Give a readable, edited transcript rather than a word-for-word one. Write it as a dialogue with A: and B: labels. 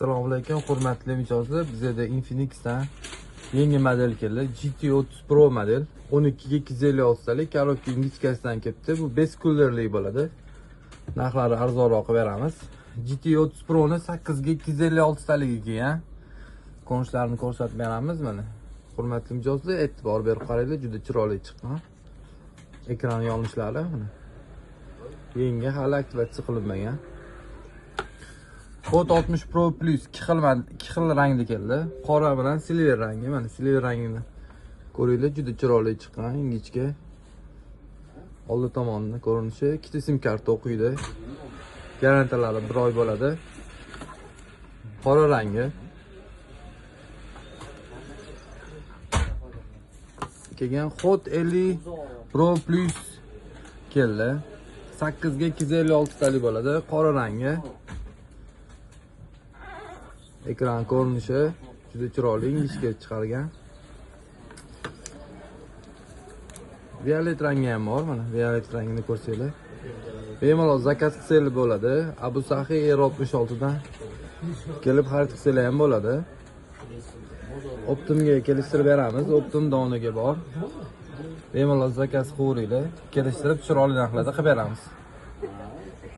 A: Assalomu alaykum, hurmatli mijozlar. Bizda Infinix'dan yangi model keldi. GT30 Pro model. 12 ga 256 talik karotka ingichkasidan kelibdi. Bu 5 kullerli bo'ladi. Narxlari arzonroq beramiz. GT30 Pro ni 8 ga 256 taligiga kelgan. Ko'rinishlarini ko'rsatib beramiz mana. Hurmatli mijozlar, e'tibor berib qaranglar, juda chiroyli chiqqan. Ekran yonishlari mana. Yangi hali aktivatsiya qilinmagan. Hot 60 Pro Plus 2 xil rangda keldi. Qora bilan silver rangi. Mana silver rangini ko'ringlar, juda chiroyli chiqqan, ingichka. Oldi tomonining ko'rinishi, ikkita sim karta o'qiydi. Garantiyalari 1 oy bo'ladi. Qora rangi. Kelgan Hot 50 Pro Plus keldi. 8 ga 256 talik bo'ladi, qora rangi. Ekran ko'rinishi juda chiroyli, ingichka chiqargan. Violet rangi ham bor, mana violet rangini ko'rsanglar. Bemalol zakaz qilsangiz bo'ladi. Abu Sahi R66 dan kelib xarid qilsangiz ham bo'ladi. Optimga kelishtirib beramiz. Optim doniga bor. Bemalol zakaz qilaveringlar. Kelishtirib chiroyli narxlarda qilib beramiz.